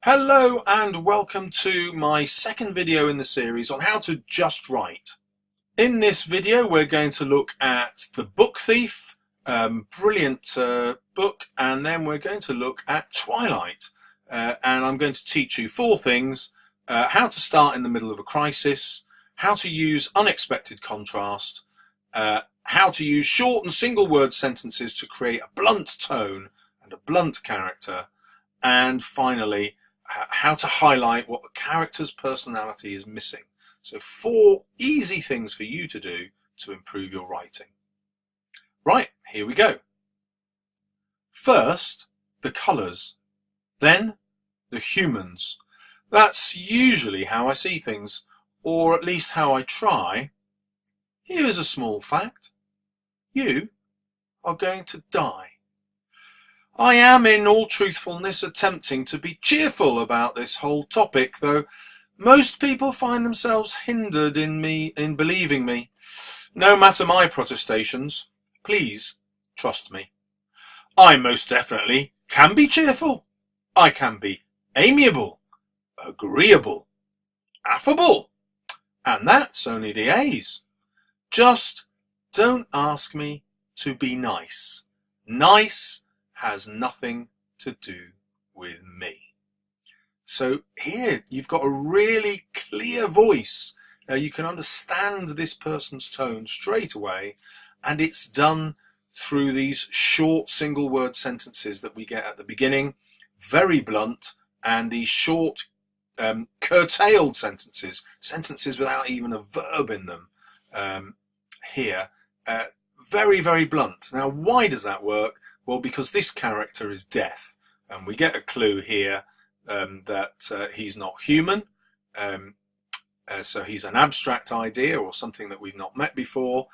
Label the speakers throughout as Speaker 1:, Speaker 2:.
Speaker 1: Hello and welcome to my second video in the series on how to just write. In this video we're going to look at The Book Thief, brilliant book, and then we're going to look at Twilight. And I'm going to teach you four things: how to start in the middle of a crisis, how to use unexpected contrast, how to use short and single word sentences to create a blunt tone and a blunt character, and finally how to highlight what the character's personality is missing. So four easy things for you to do to improve your writing. Right, here we go. First, the colours. Then, the humans. That's usually how I see things, or at least how I try. Here's a small fact. You are going to die. I am, in all truthfulness, attempting to be cheerful about this whole topic, though most people find themselves hindered in believing me. No matter my protestations, please trust me. I most definitely can be cheerful. I can be amiable, agreeable, affable, and that's only the A's. Just don't ask me to be nice. Nice has nothing to do with me. So here you've got a really clear voice. You can understand this person's tone straight away, and it's done through these short single word sentences that we get at the beginning, very blunt, and these short curtailed sentences without even a verb in them here, very, very blunt. Now, why does that work? Well, because this character is death, and we get a clue here that he's not human, so he's an abstract idea or something that we've not met before.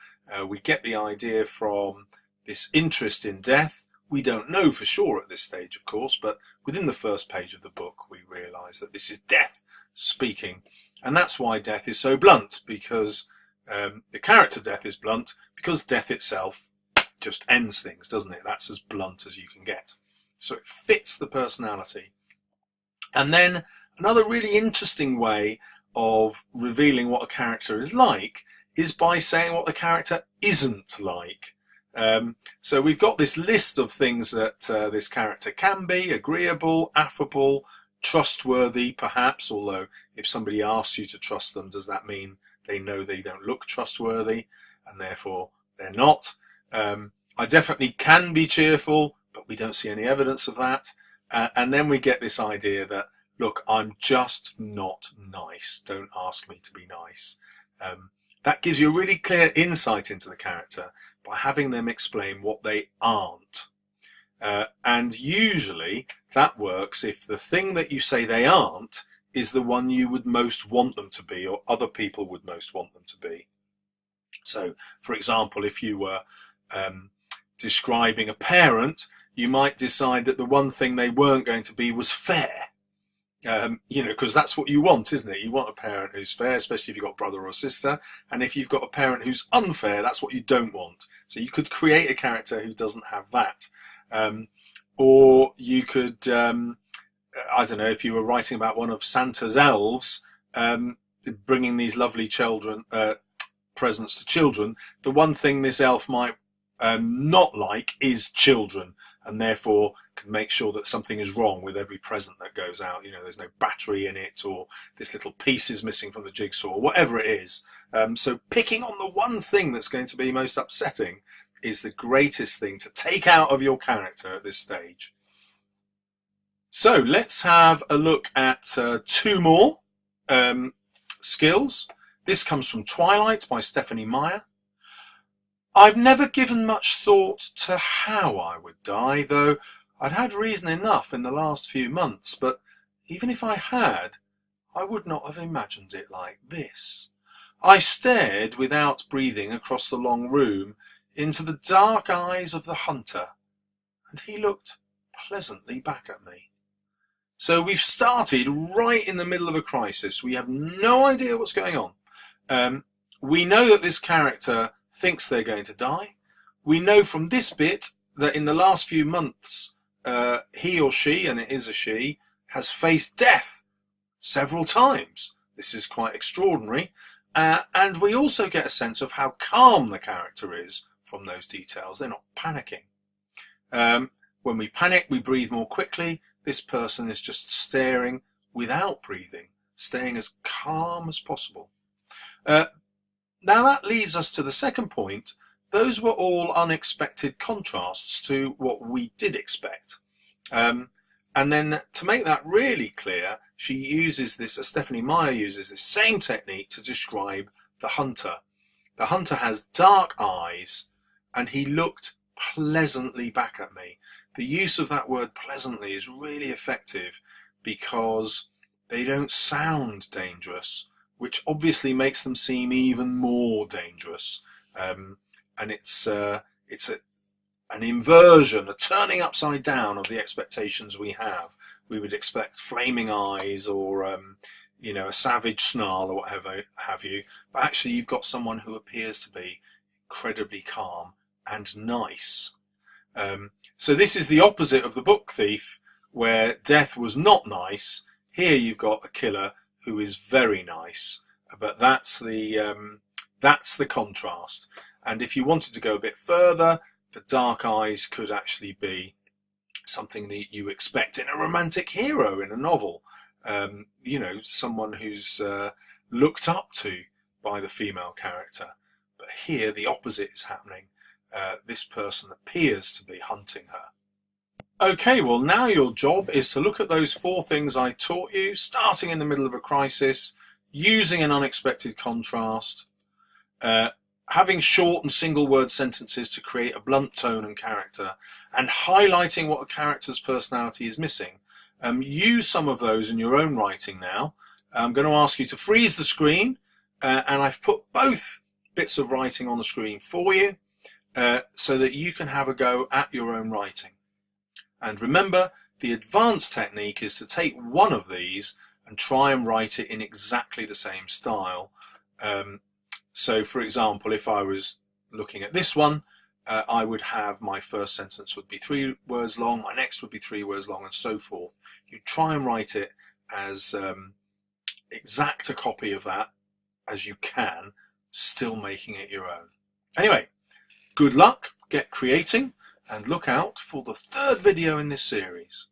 Speaker 1: We get the idea from this interest in death. We don't know for sure at this stage, of course, but within the first page of the book we realise that this is death speaking, and that's why death is so blunt, because the character death is blunt because death itself just ends things, doesn't it? That's as blunt as you can get. So it fits the personality. And then another really interesting way of revealing what a character is like is by saying what the character isn't like. So we've got this list of things that this character can be: agreeable, affable, trustworthy, perhaps, although if somebody asks you to trust them, does that mean they know they don't look trustworthy and therefore they're not? I definitely can be cheerful, but we don't see any evidence of that. And then we get this idea that, look, I'm just not nice. Don't ask me to be nice. That gives you a really clear insight into the character by having them explain what they aren't. And usually that works if the thing that you say they aren't is the one you would most want them to be, or other people would most want them to be. So, for example, if you were describing a parent, you might decide that the one thing they weren't going to be was fair. Because that's what you want, isn't it? You want a parent who's fair, especially if you've got a brother or sister. And if you've got a parent who's unfair, that's what you don't want. So you could create a character who doesn't have that. Or you could, I don't know, if you were writing about one of Santa's elves, bringing these lovely children, presents to children, the one thing this elf might not like is children, and therefore can make sure that something is wrong with every present that goes out. You know, there's no battery in it, or this little piece is missing from the jigsaw, or whatever it is. So picking on the one thing that's going to be most upsetting is the greatest thing to take out of your character at this stage. So let's have a look at two more skills. This comes from Twilight by Stephanie Meyer. I've never given much thought to how I would die, though I'd had reason enough in the last few months, but even if I had, I would not have imagined it like this. I stared without breathing across the long room into the dark eyes of the hunter, and he looked pleasantly back at me. So we've started right in the middle of a crisis. We have no idea what's going on. We know that this character thinks they're going to die. We know from this bit that in the last few months he or she, and it is a she, has faced death several times. This is quite extraordinary. And we also get a sense of how calm the character is from those details. They're not panicking. When we panic, we breathe more quickly. This person is just staring without breathing, staying as calm as possible. Now that leads us to the second point. Those were all unexpected contrasts to what we did expect. And then to make that really clear, she uses this, Stephanie Meyer uses this same technique to describe the hunter. The hunter has dark eyes and he looked pleasantly back at me. The use of that word pleasantly is really effective because they don't sound dangerous, which obviously makes them seem even more dangerous. And it's an inversion, a turning upside down of the expectations we have. We would expect flaming eyes or a savage snarl or whatever have you, but actually you've got someone who appears to be incredibly calm and nice. So this is the opposite of the book thief, where death was not nice. Here you've got a killer who is very nice, but that's the contrast. And if you wanted to go a bit further, the dark eyes could actually be something that you expect in a romantic hero in a novel. Someone who's looked up to by the female character. But here the opposite is happening. This person appears to be hunting her. Okay, well now your job is to look at those 4 things I taught you, starting in the middle of a crisis, using an unexpected contrast, having short and single word sentences to create a blunt tone and character, and highlighting what a character's personality is missing. Use some of those in your own writing now. I'm going to ask you to freeze the screen, and I've put both bits of writing on the screen for you so that you can have a go at your own writing. And remember, the advanced technique is to take one of these and try and write it in exactly the same style. So for example, if I was looking at this one, I would have my first sentence would be 3 words long, my next would be 3 words long, and so forth. You try and write it as exact a copy of that as you can, still making it your own. Anyway, good luck, get creating, and look out for the 3rd video in this series.